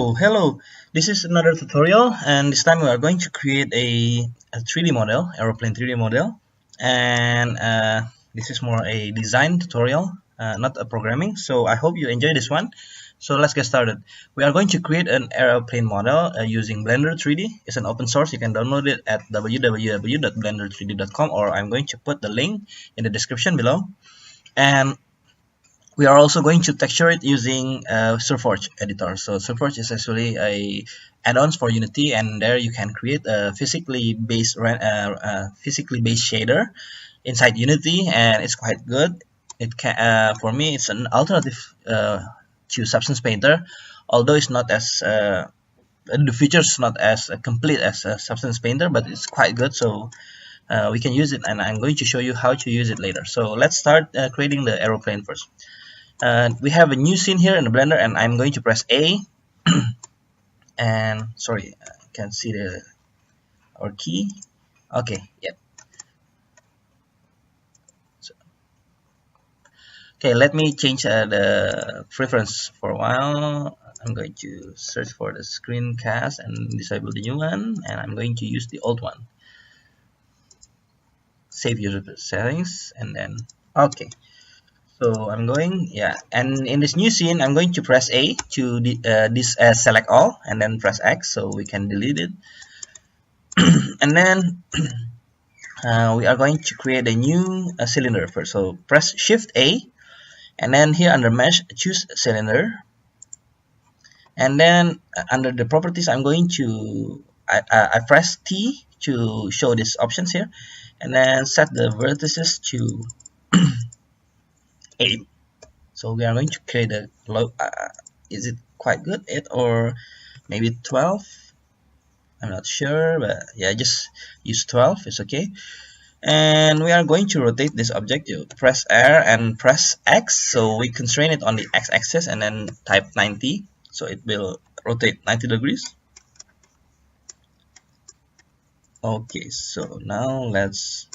So hello, this is another tutorial, and this time we are going to create a 3D model, aeroplane 3D model, and this is more a design tutorial, not a programming. So I hope you enjoy this one. So let's get started. We are going to create an aeroplane model using Blender 3D. It's an open source. You can download it at www.blender3d.com, or I'm going to put the link in the description below. And we are also going to texture it using Surforge editor. So Surforge is actually a add-ons for Unity, and there you can create a physically based shader inside Unity, and it's quite good. It can, for me, it's an alternative to Substance Painter, although it's not as the features not as complete as Substance Painter, but it's quite good. So we can use it, and I'm going to show you how to use it later. So let's start creating the aeroplane first. We have a new scene here in the Blender, and I'm going to press A. And sorry, I can't see our key. Okay, yep. So, okay, let me change the preference for a while. I'm going to search for the screencast and disable the new one, and I'm going to use the old one. Save user settings, and then okay. So I'm going, and in this new scene, I'm going to press A to select all, and then press X so we can delete it. And then we are going to create a new cylinder first. So press Shift A, and then here under Mesh, choose cylinder. And then under the properties, I'm going to I press T to show these options here, and then set the vertices to 8. So we are going to create a low, is it quite good, 8 or maybe 12? I'm not sure, but yeah, just use 12, it's okay. And we are going to rotate this object. You press R and press X, so we constrain it on the X-axis, and then type 90, so it will rotate 90 degrees. Okay, so now let's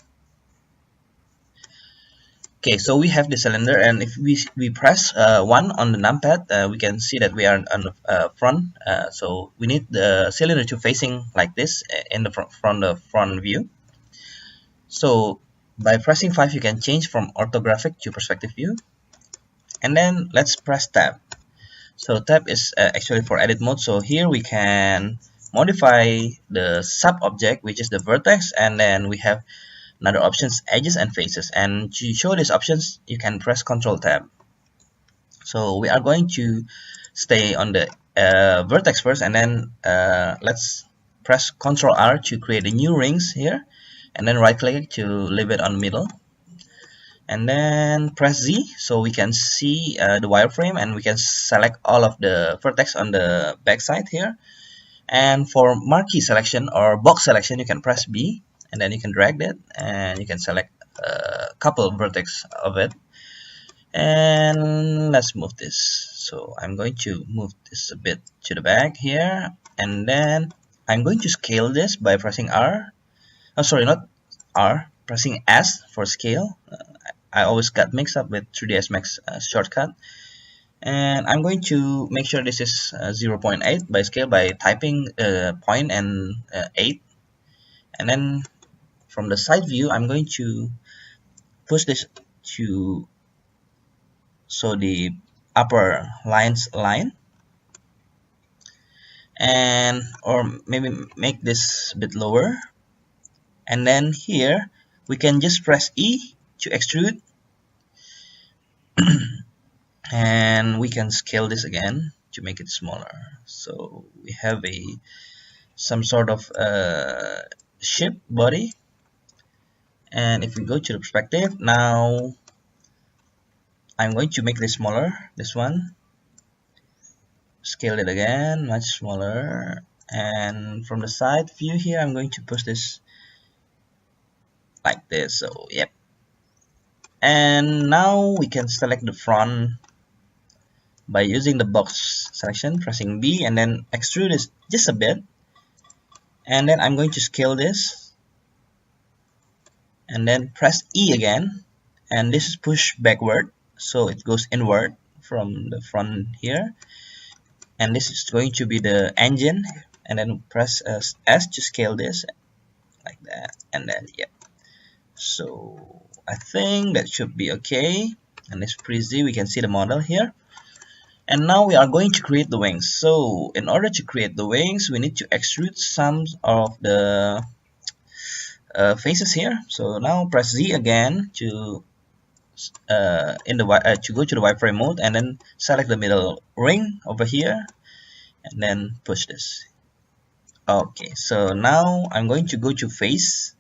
okay, so we have the cylinder, and if we press 1 on the numpad, we can see that we are on the front. So we need the cylinder to facing like this in the front view. So by pressing 5, you can change from orthographic to perspective view. And then let's press tab. So tab is actually for edit mode. So here we can modify the sub object, which is the vertex, and then we have another options, edges and faces. And to show these options, you can press Ctrl Tab. So we are going to stay on the vertex first, and then let's press Ctrl R to create the new rings here, and then right click to leave it on the middle, and then press Z so we can see the wireframe, and we can select all of the vertex on the back side here. And for marquee selection or box selection, you can press B, and then you can drag it, and you can select a couple vertex of it. And let's move this. So I'm going to move this a bit to the back here, and then I'm going to scale this by pressing R. Oh, sorry, not R, pressing S for scale. I always got mixed up with 3ds Max shortcut. And I'm going to make sure this is 0.8 by scale by typing point and 8. And then from the side view, I'm going to push this to so the upper lines line, and or maybe make this a bit lower. And then here we can just press E to extrude, and we can scale this again to make it smaller. So we have some sort of ship body. And if we go to the perspective, now I'm going to make this smaller, this one, scale it again, much smaller. And from the side view here, I'm going to push this like this. So yep. And now we can select the front by using the box selection, pressing B, and then extrude this just a bit. And then I'm going to scale this, and then press E again, and this is push backward, so it goes inward from the front here. and this is going to be the engine, and then press S to scale this like that, and then yeah. So I think that should be okay, and it's pretty easy. We can see the model here. And now we are going to create the wings. So in order to create the wings, we need to extrude some of the faces here. So now press Z again to to go to the wireframe mode, and then select the middle ring over here, and then push this. Okay, so now I'm going to go to face,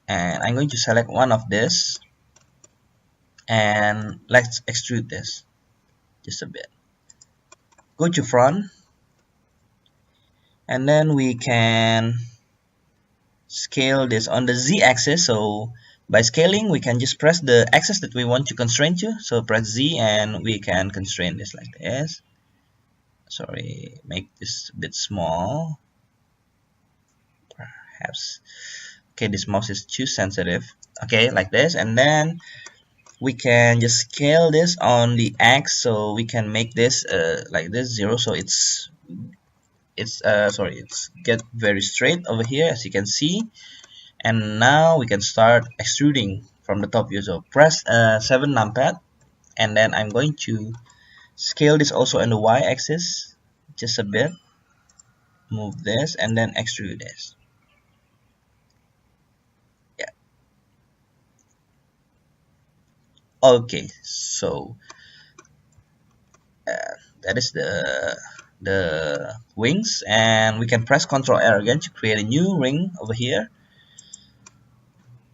and I'm going to select one of this, and let's extrude this just a bit. Go to front, and then we can scale this on the Z axis. So by scaling, we can just press the axis that we want to constrain to. So press Z and we can constrain this like this. Sorry, make this a bit small. Perhaps. Okay, this mouse is too sensitive. Okay, like this, and then we can just scale this on the X, so we can make this like this 0, so it's get very straight over here, as you can see. And now we can start extruding from the top view. So press 7 numpad, and then I'm going to scale this also on the Y axis just a bit, move this, and then extrude this. Yeah. Okay, so that is the wings, and we can press Ctrl R again to create a new ring over here.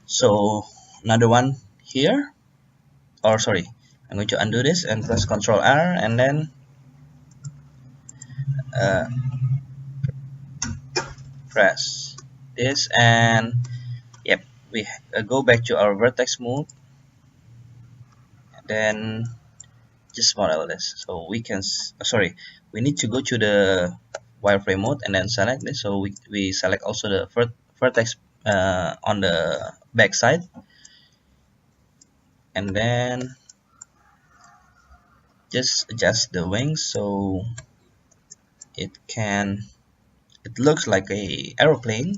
So another one here, or sorry, I'm going to undo this and press Ctrl R, and then press this, and yep, we go back to our vertex mode, and then just model this. So we can we need to go to the wireframe mode and then select this. So we select also the vertex on the back side, and then just adjust the wings so it looks like a aeroplane.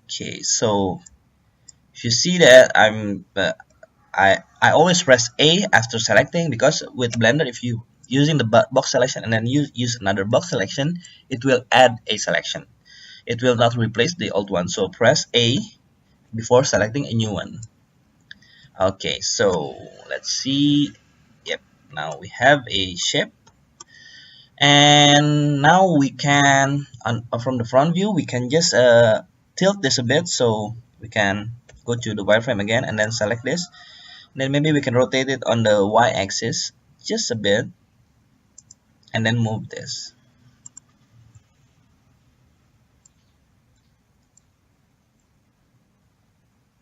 Okay, so if you see that I always press A after selecting, because with Blender, if you using the box selection and then use another box selection, it will add a selection. It will not replace the old one. So press A before selecting a new one. Okay, so let's see. Yep, now we have a shape, and now we can from the front view we can just tilt this a bit, so we can go to the wireframe again and then select this. Then maybe we can rotate it on the y-axis just a bit, and then move this.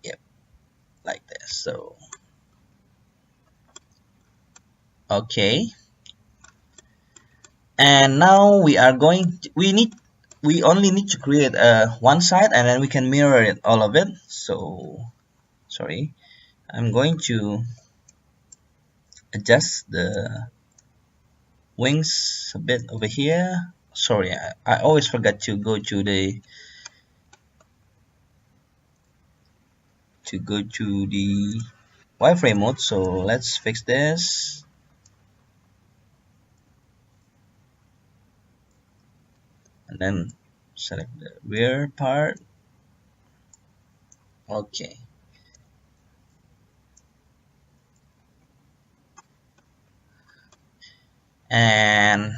Yep, like this. So okay, and now we are going to, we only need to create one side, and then we can mirror it all of it. So sorry, I'm going to adjust the wings a bit over here. Sorry, I always forgot to go to the wireframe mode. So let's fix this. And then select the rear part. Okay. And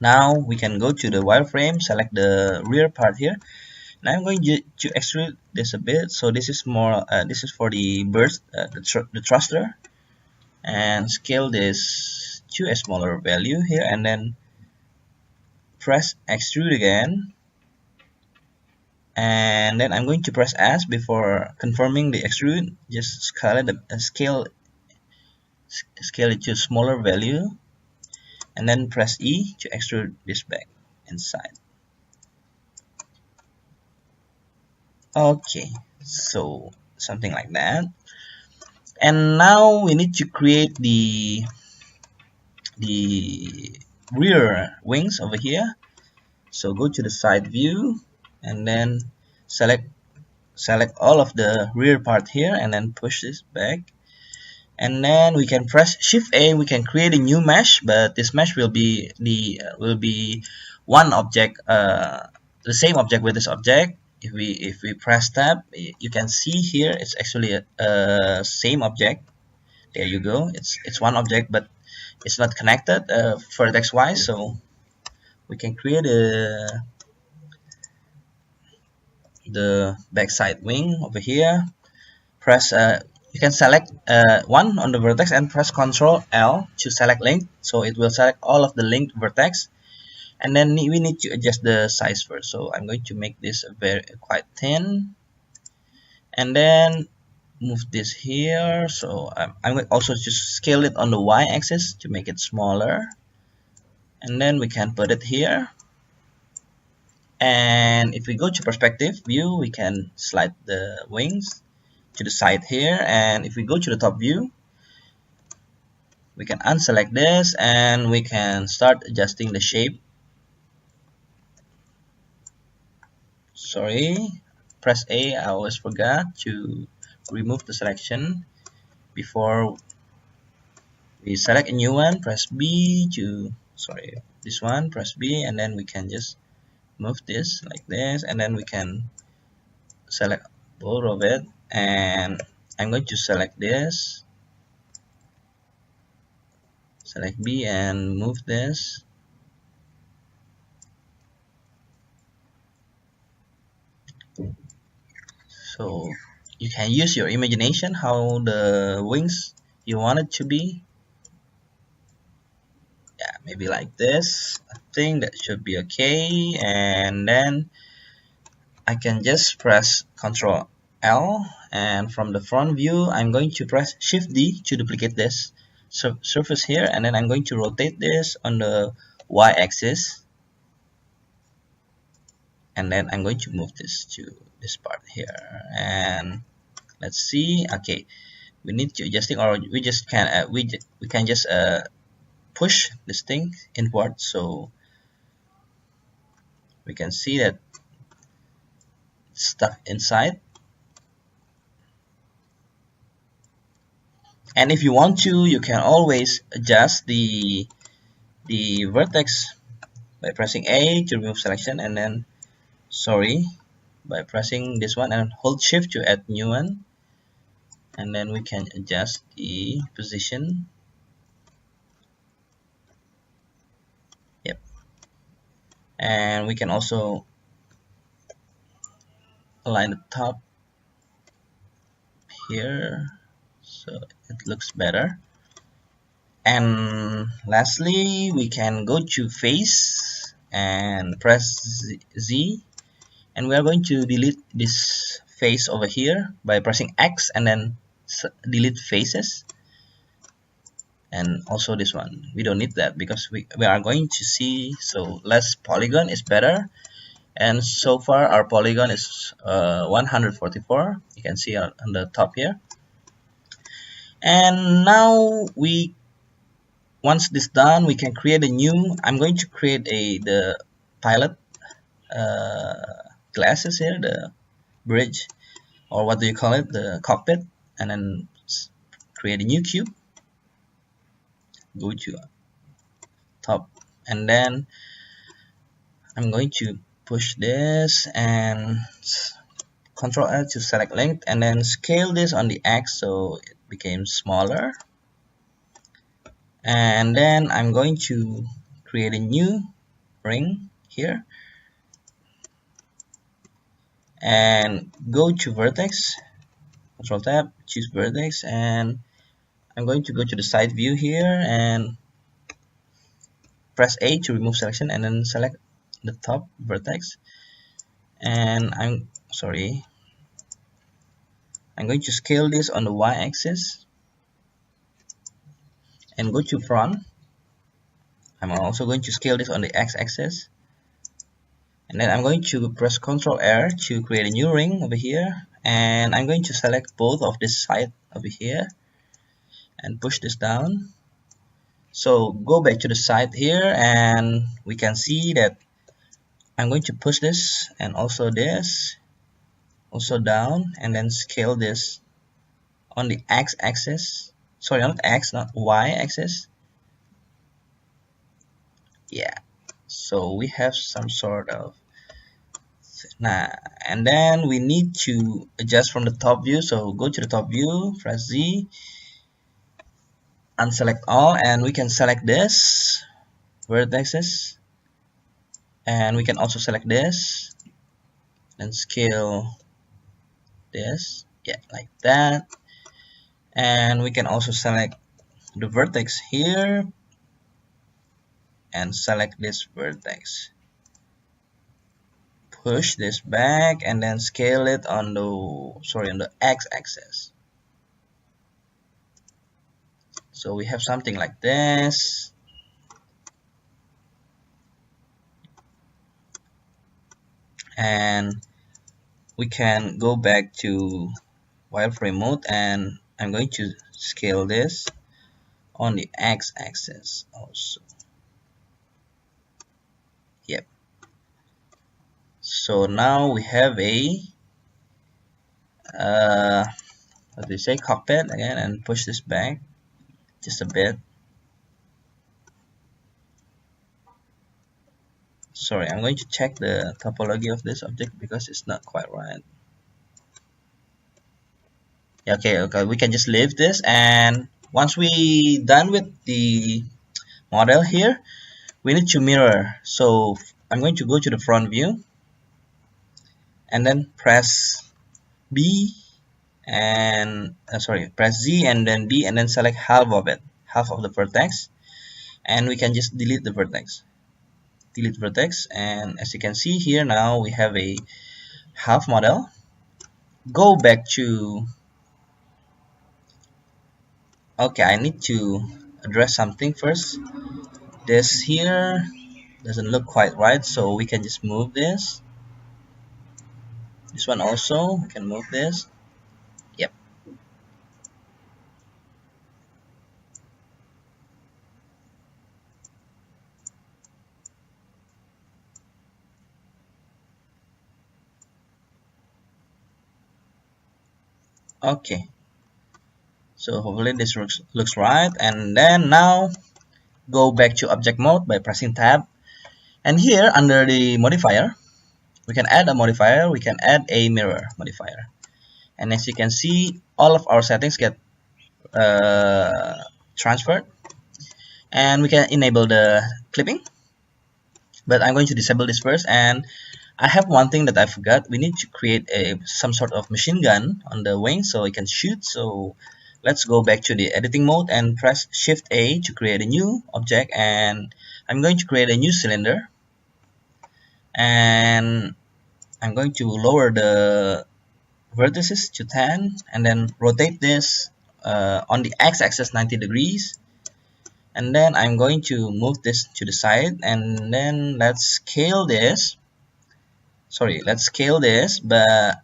now we can go to the wireframe, select the rear part here. Now I'm going to extrude this a bit. So this is more this is for the burst, the thruster, and scale this to a smaller value here, and then press extrude again, and then I'm going to press S before confirming the extrude. Just scale it to a smaller value, and then press E to extrude this back inside. Okay, so something like that. And now we need to create the rear wings over here. So go to the side view and then select all of the rear part here and then push this back. And then we can press Shift A. We can create a new mesh, but this mesh will be one object, the same object with this object. If we press tab, you can see here it's actually a same object. There you go. It's one object, but it's not connected vertex wise. So we can create the backside wing over here. Press you can select one on the vertex and press Ctrl L to select link, so it will select all of the linked vertex. And then we need to adjust the size first. So I'm going to make this quite thin, and then move this here. So I'm going also just scale it on the y-axis to make it smaller, and then we can put it here. And if we go to perspective view, we can slide the wings to the side here. And if we go to the top view, we can unselect this and we can start adjusting the shape. Sorry, press A. I always forgot to remove the selection before we select a new one. Press B to, sorry, this one, press B, and then we can just move this like this, and then we can select both of it. And I'm going to select this, select B and move this. So you can use your imagination how the wings you want it to be. Yeah, maybe like this. I think that should be okay. And then I can just press Ctrl L, and from the front view I'm going to press Shift D to duplicate this surface here, and then I'm going to rotate this on the y-axis, and then I'm going to move this to this part here. And let's see, okay, we need to adjusting, or we just can we can just push this thing inward, so we can see that it's stuck inside. And if you want to, you can always adjust the vertex by pressing A to remove selection, and then by pressing this one and hold Shift to add new one, and then we can adjust the position. Yep. And we can also align the top here so it looks better. And lastly, we can go to face and press Z, and we are going to delete this face over here by pressing X and then delete faces. And also this one, we don't need that because we are going to see, so less polygon is better. And so far our polygon is 144. You can see on the top here. And now once this done, we can create a new, I'm going to create the pilot glasses here, the bridge, or what do you call it, the cockpit, and then create a new cube. Go to top, and then I'm going to push this and Ctrl L to select length, and then scale this on the X so it became smaller. And then I'm going to create a new ring here and go to vertex, Control tab, choose vertex, and I'm going to go to the side view here and press A to remove selection, and then select the top vertex. And I'm going to scale this on the y-axis and go to front. I'm also going to scale this on the x-axis, and then I'm going to press Ctrl R to create a new ring over here, and I'm going to select both of this side over here and push this down. So go back to the side here, and we can see that I'm going to push this and also this also down, and then scale this on the x-axis. Sorry, not x, not y-axis. Yeah, so we have some sort of and then we need to adjust from the top view. So go to the top view, press Z, unselect all, and we can select this vertices, and we can also select this and scale this, yeah, like that. And we can also select the vertex here and select this vertex, push this back, and then scale it on the x-axis. So we have something like this, and we can go back to wireframe mode, and I'm going to scale this on the x-axis also. Yep. So now we have a what do you say, cockpit again, and push this back just a bit. Sorry, I'm going to check the topology of this object because it's not quite right. Yeah, okay, we can just leave this, and once we done with the model here, we need to mirror. So I'm going to go to the front view and then press B and press Z and then B, and then select half of it, half of the vertex, and we can just delete the vertex. Delete vertex, and as you can see here, now we have a half model. Go back to, okay, I need to address something first. This here doesn't look quite right, so we can just move this. This one also, we can move this. Yep. Okay, so hopefully this looks right, and then now go back to object mode by pressing tab, and here under the modifier we can add a modifier, we can add a mirror modifier, and as you can see, all of our settings get transferred, and we can enable the clipping, but I'm going to disable this first. And I have one thing that I forgot. We need to create some sort of machine gun on the wing so it can shoot. So let's go back to the editing mode and press Shift A to create a new object, and I'm going to create a new cylinder, and I'm going to lower the vertices to 10 and then rotate this on the x-axis 90 degrees, and then I'm going to move this to the side, and then let's scale this but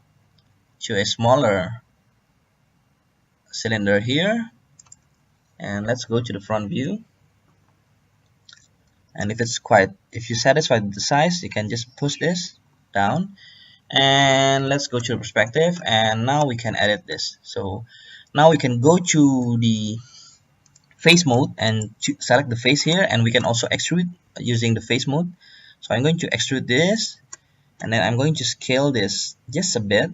to a smaller cylinder here, and let's go to the front view, and if you're satisfied with the size, you can just push this down, and let's go to the perspective, and now we can edit this. So now we can go to the face mode and select the face here, and we can also extrude using the face mode. So I'm going to extrude this, and then I'm going to scale this just a bit,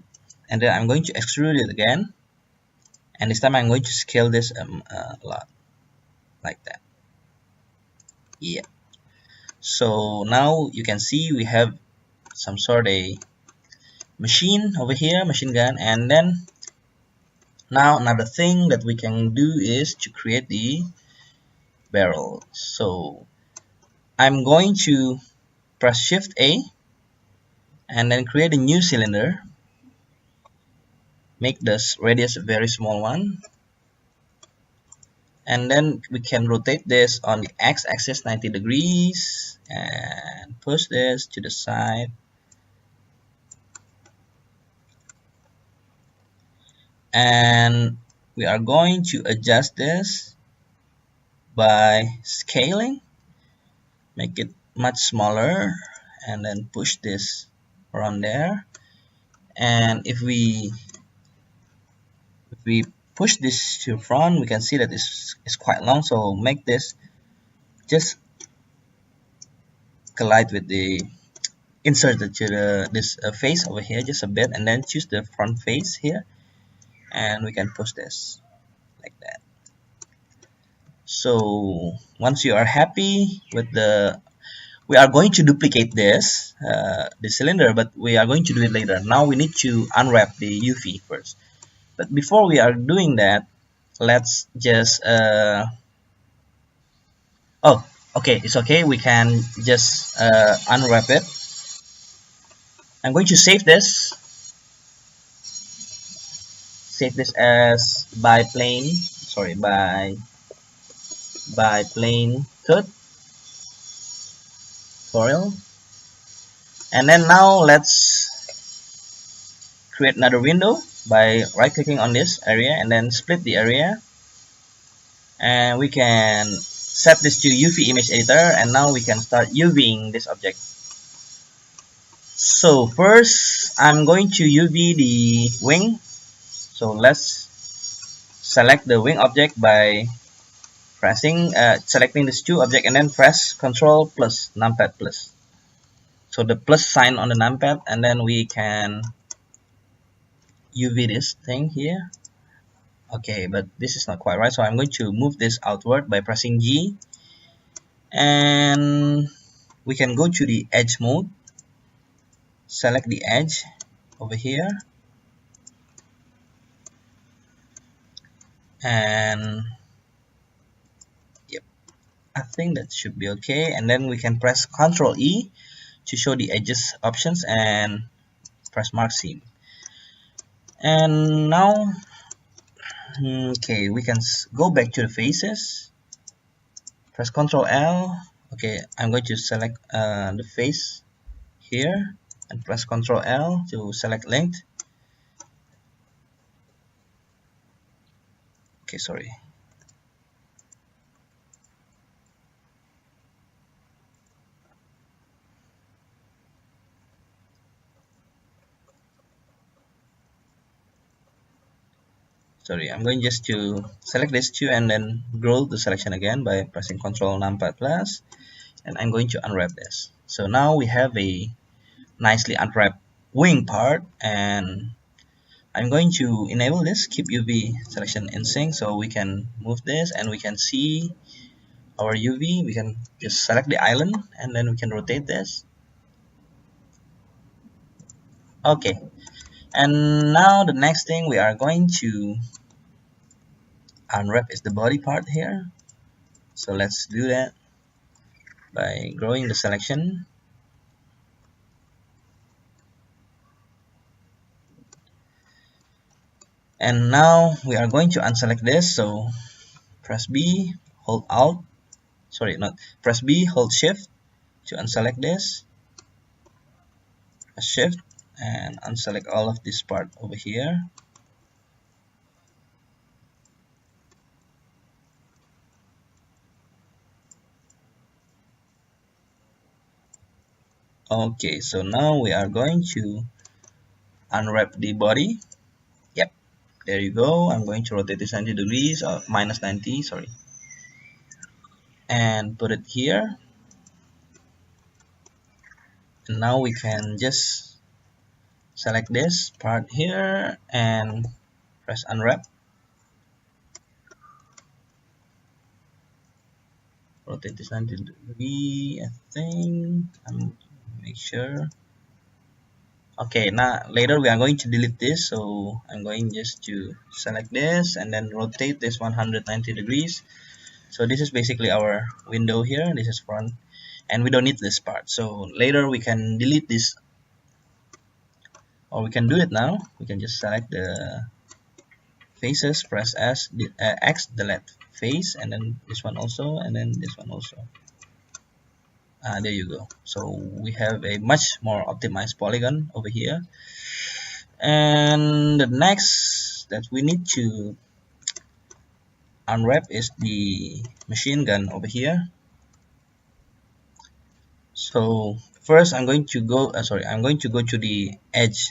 and then I'm going to extrude it again, and this time I'm going to scale this a lot, like that. Yeah, so now you can see we have some sort of machine over here, machine gun, and then now another thing that we can do is to create the barrel. So I'm going to press Shift A and then create a new cylinder, make this radius a very small one, and then we can rotate this on the x-axis 90 degrees and push this to the side, and we are going to adjust this by scaling, make it much smaller, and then push this around there. And if we push this to front, we can see that it's quite long, so make this just collide with the insert it to this face over here just a bit, and then choose the front face here, and we can push this like that. So once you are happy with we are going to duplicate this the cylinder, but we are going to do it later. Now we need to unwrap the UV first, but before we are doing that, let's just oh, okay, it's okay, we can just unwrap it. I'm going to save this as biplane, sorry, biplane tooth tutorial. And then now let's create another window by right clicking on this area and then split the area, and we can set this to UV image editor, and now we can start UVing this object. So first I'm going to UV the wing, so let's select the wing object by pressing selecting these two objects and then press Ctrl plus numpad plus, so the plus sign on the numpad, and then we can UV this thing here. Okay, but this is not quite right, so I'm going to move this outward by pressing G, and we can go to the edge mode, select the edge over here, and yep, I think that should be okay. And then we can press Ctrl E to show the edges options and press mark seam. And now okay, we can go back to the faces, press Ctrl L. Okay, I'm going to select the face here and press Ctrl L to select length. Okay, sorry. I'm going just to select these two and then grow the selection again by pressing Ctrl numpad plus, and I'm going to unwrap this. So now we have a nicely unwrapped wing part, and I'm going to enable this keep UV selection in sync, so we can move this and we can see our UV. We can just select the island and then we can rotate this. Okay, and now the next thing we are going to unwrap is the body part here. So let's do that by growing the selection. And now we are going to unselect this, so press B, hold Alt, sorry, not press B, hold Shift to unselect this, press Shift and unselect all of this part over here. Okay, so now we are going to unwrap the body. Yep, there you go. I'm going to rotate this 90 degrees or minus 90, sorry, and put it here. And now we can just select this part here and press unwrap. Rotate this 90 degree, I think. Make sure. Okay, now later we are going to delete this, so I'm going just to select this and then rotate this 190 degrees. So this is basically our window here. This is front, and we don't need this part, so later we can delete this, or we can do it now. We can just select the faces, press X, delete face, and then this one also, and then this one also. There you go. So we have a much more optimized polygon over here. And the next that we need to unwrap is the machine gun over here. So first I'm going to go to the edge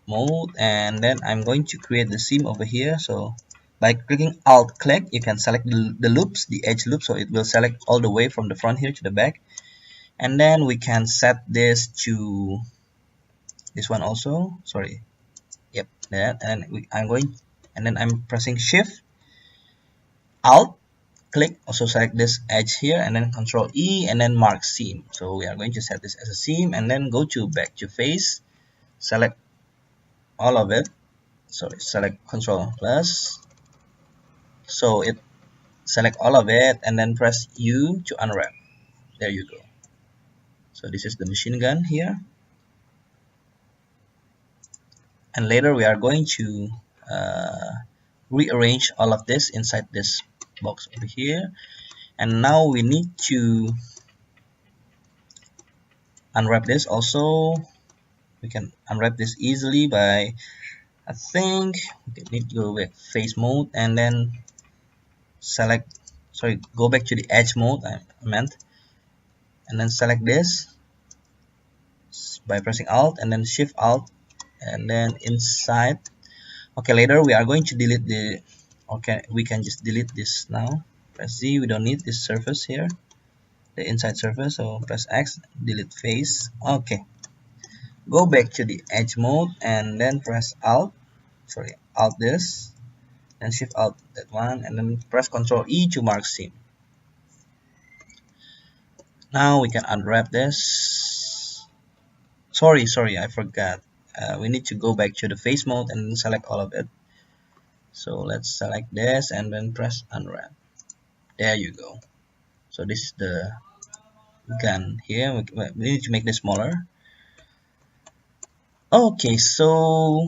mode, and then I'm going to create the seam over here. So by clicking alt click, you can select the loops, the edge loop, so it will select all the way from the front here to the back. And then we can set this to this one also, sorry, yep, that. And I'm pressing shift alt click, also select this edge here, and then control E and then mark seam. So we are going to set this as a seam, and then go to back to face, select all of it, sorry, select control plus, so it select all of it, and then press U to unwrap. There you go. So this is the machine gun here, and later we are going to rearrange all of this inside this box over here. And now we need to unwrap this also. We can unwrap this easily by, I think we need to go back face mode, and then select, sorry, go back to the edge mode I meant, and then select this by pressing alt and then shift alt, and then inside. Okay, later we are going to delete the, okay, we can just delete this now. Press Z, we don't need this surface here, the inside surface, so press X, delete face. Okay, go back to the edge mode and then press alt, sorry, alt this, and shift alt that one, and then press Ctrl E to mark seam. Now we can unwrap this. Sorry, I forgot. We need to go back to the face mode and then select all of it. So let's select this and then press unwrap. There you go. So this is the gun here. We need to make this smaller. Okay, so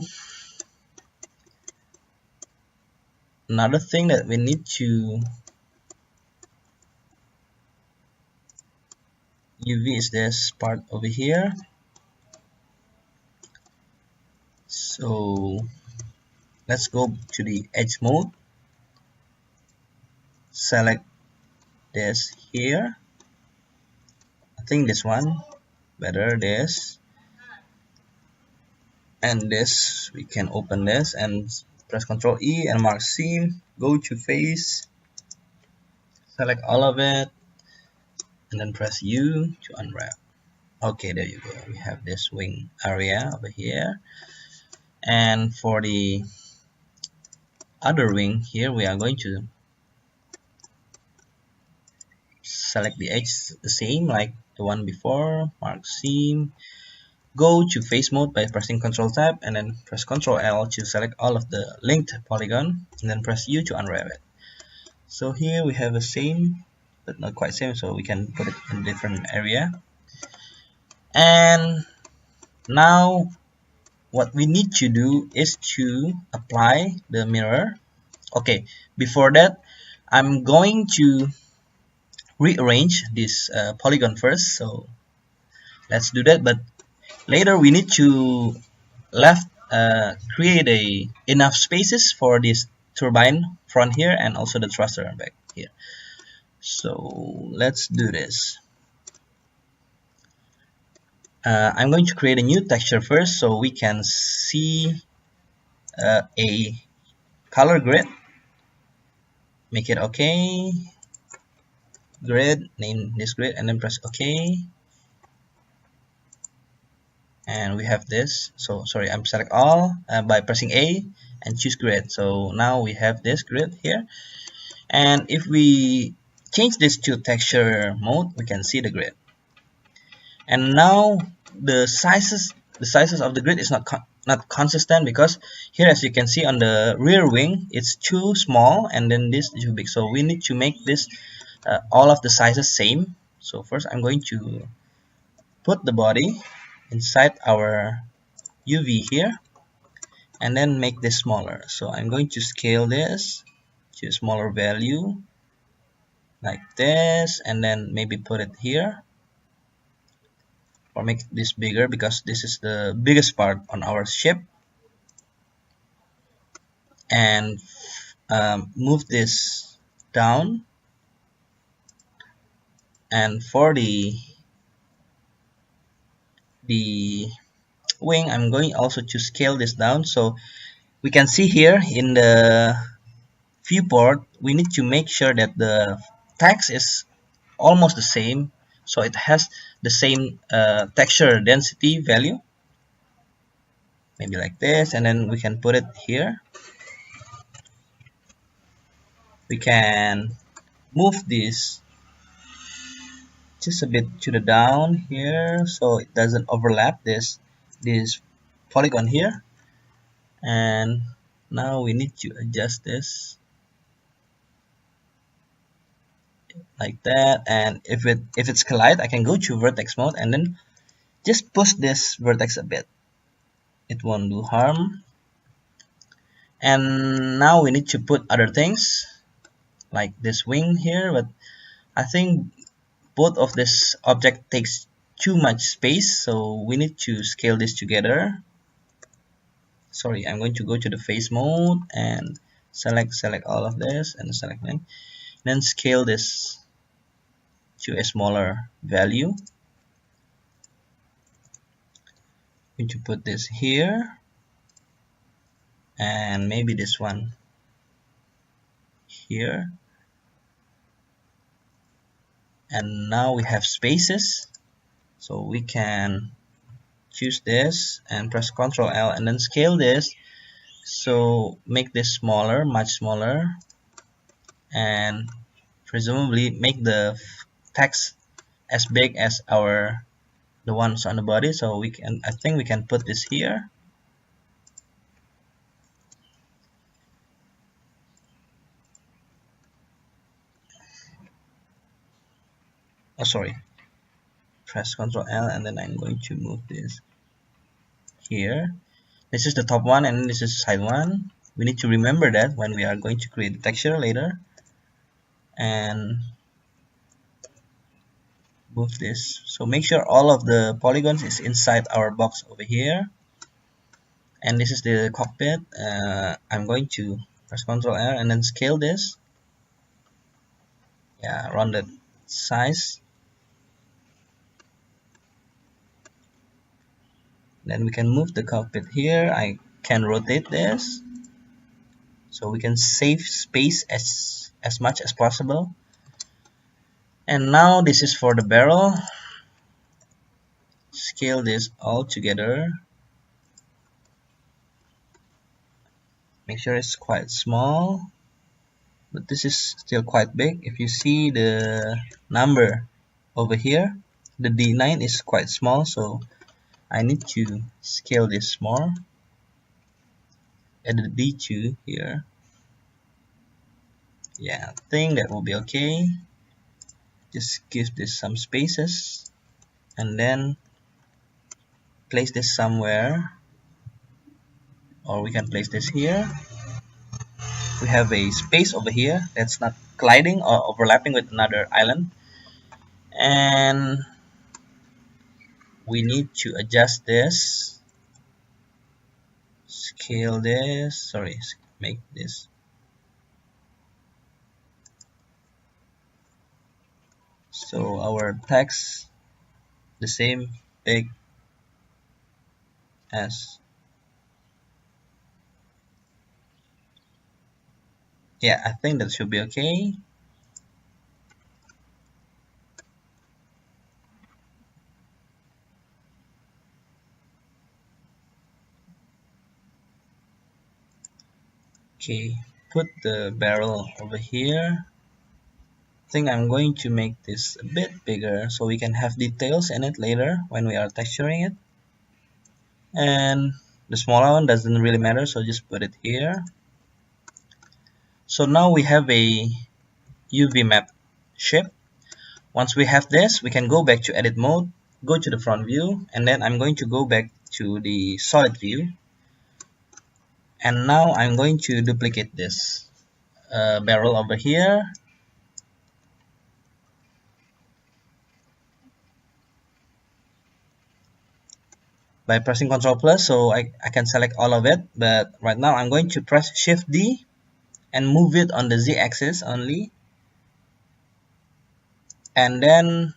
another thing that we need to UV is this part over here. So let's go to the edge mode, select this here, I think this one better, this and this. We can open this and press Ctrl E and mark seam, go to face, select all of it, and then press U to unwrap. Okay, there you go. We have this wing area over here, and for the other wing here, we are going to select the edge the same like the one before, mark seam, go to face mode by pressing Ctrl Tab, and then press Ctrl L to select all of the linked polygon, and then press U to unwrap it. So here we have the same, but not quite same, so we can put it in a different area. And now what we need to do is to apply the mirror. Okay, before that, I'm going to rearrange this polygon first, so let's do that. But later we need to create enough spaces for this turbine front here and also the thruster back here. So let's do this. I'm going to create a new texture first, so we can see a color grid. Make it okay, grid, name this grid, and then press OK. And we have this. So sorry, I'm select all by pressing A and choose grid. So now we have this grid here, and if we change this to texture mode, we can see the grid. And now the sizes of the grid is not consistent, because here, as you can see on the rear wing, it's too small, and then this is too big. So we need to make this all of the sizes same. So first I'm going to put the body inside our UV here, and then make this smaller. So I'm going to scale this to a smaller value like this, and then maybe put it here, or make this bigger because this is the biggest part on our ship. and move this down. And for the wing, I'm going also to scale this down. So we can see here in the viewport, we need to make sure that the text is almost the same, so it has the same texture density value, maybe like this, and then we can put it here. We can move this just a bit to the down here so it doesn't overlap this polygon here. And now we need to adjust this like that. And if it's collide, I can go to vertex mode and then just push this vertex a bit. It won't do harm. And now we need to put other things like this wing here, but I think both of this object takes too much space, so we need to scale this together. Sorry, I'm going to go to the face mode and select all of this and select length, then scale this to a smaller value. I'm going to put this here and maybe this one here. And now we have spaces, so we can choose this and press Ctrl L and then scale this, so make this smaller, much smaller, and presumably make the text as big as the ones on the body. So we can, I think we can put this here. Oh, sorry, press Ctrl L and then I'm going to move this here. This is the top one and this is side one. We need to remember that when we are going to create the texture later. And move this, so make sure all of the polygons is inside our box over here. And this is the cockpit. I'm going to press Ctrl L and then scale this, yeah, rounded size. Then we can move the cockpit here. I can rotate this so we can save space as much as possible. And now this is for the barrel. Scale this all together. Make sure it's quite small, but this is still quite big. If you see the number over here, the D9 is quite small, so I need to scale this more. Add the D2 here. Yeah, I think that will be okay. Just give this some spaces and then place this somewhere, or we can place this here. We have a space over here that's not colliding or overlapping with another island, and we need to adjust this, scale this, sorry, make this so our text the same big as, yeah, I think that should be okay. Okay, put the barrel over here. I think I'm going to make this a bit bigger so we can have details in it later when we are texturing it. And the smaller one doesn't really matter, so just put it here. So now we have a UV map shape. Once we have this, we can go back to edit mode, go to the front view, and then I'm going to go back to the solid view. And now I'm going to duplicate this barrel over here. by pressing Ctrl plus, so I can select all of it. But right now I'm going to press Shift D and move it on the Z axis only, and then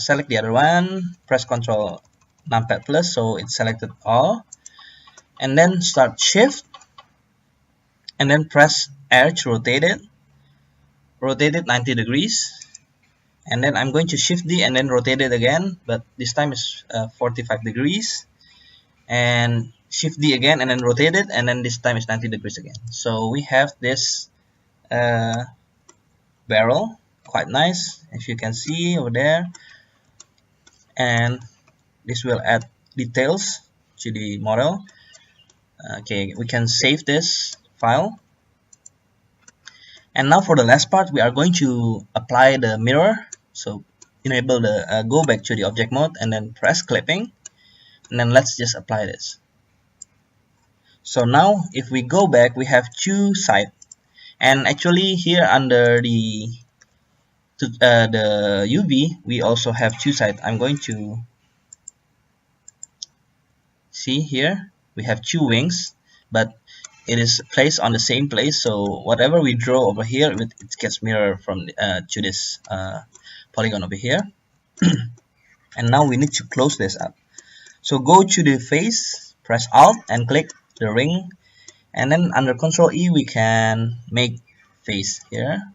select the other one, press Ctrl numpad plus, so it's selected all, and then start Shift and then press R to rotate it 90 degrees, and then I'm going to Shift D and then rotate it again, but this time it's 45 degrees, and Shift D again and then rotate it, and then this time it's 90 degrees again. So we have this barrel, quite nice, as you can see over there, and this will add details to the model. Okay, we can save this file. And now for the last part, we are going to apply the mirror. So enable the go back to the object mode and then press clipping, and then let's just apply this. So now if we go back, we have two sides, and actually here under the UV we also have two sides. I'm going to see here we have two wings, but it is placed on the same place, so whatever we draw over here, it gets mirrored from to this polygon over here. And now we need to close this up. So go to the face, press Alt and click the ring, and then under Ctrl E we can make face here.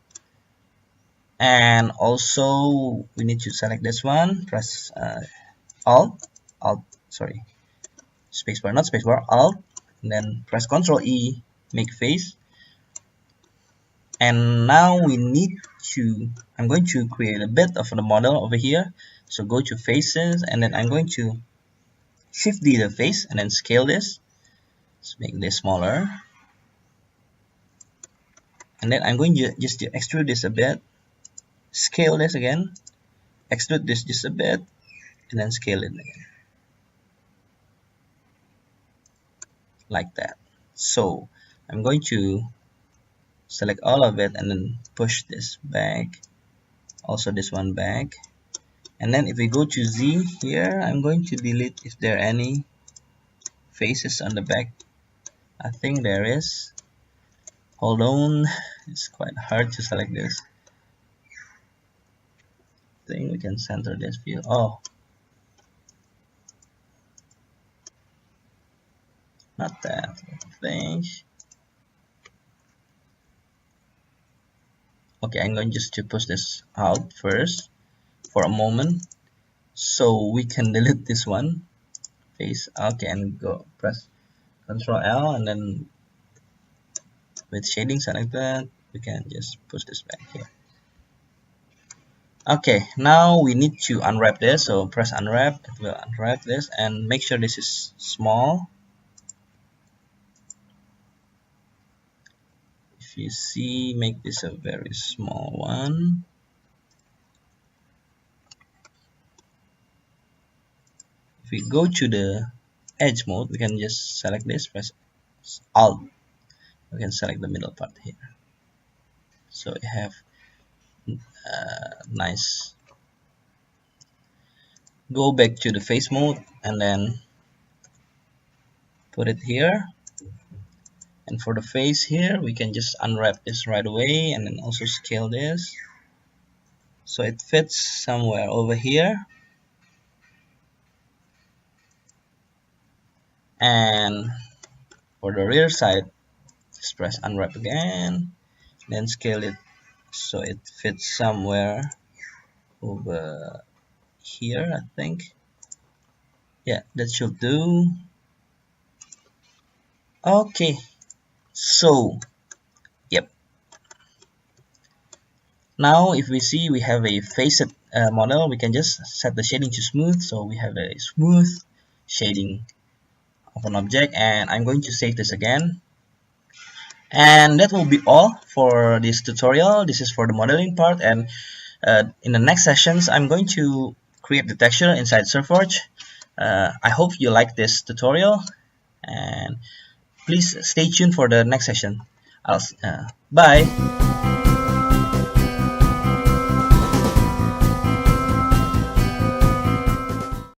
And also we need to select this one, press spacebar, not spacebar, Alt, and then press Ctrl E, make face. And now we need to, I'm going to create a bit of the model over here. So go to faces, and then I'm going to Shift D the face and then scale this. Let's make this smaller. And then I'm going to just to extrude this a bit, scale this again, extrude this just a bit, and then scale it again. Like that. So I'm going to select all of it and then push this back, also this one back, and then if we go to Z here, I'm going to delete if there are any faces on the back. I think there is. Hold on, it's quite hard to select this. I think we can center this view. Oh, not that, I think. Okay, I'm going just to push this out first for a moment, so we can delete this one face. Okay, and go press Ctrl L, and then with shading select that, we can just push this back here. Okay, now we need to unwrap this, so press unwrap, it will unwrap this, and make sure this is small. If you see, make this a very small one. If we go to the edge mode, we can just select this, press Alt, we can select the middle part here, so we have nice. Go back to the face mode and then put it here, and for the face here we can just unwrap this right away, and then also scale this so it fits somewhere over here. And for the rear side, just press unwrap again, then scale it so it fits somewhere over here, I think. Yeah, that should do. Okay, so yep, now if we see we have a facet model, we can just set the shading to smooth, so we have a smooth shading of an object. And I'm going to save this again, and that will be all for this tutorial. This is for the modeling part, and in the next sessions I'm going to create the texture inside Surforge. I hope you like this tutorial, and please stay tuned for the next session. Bye.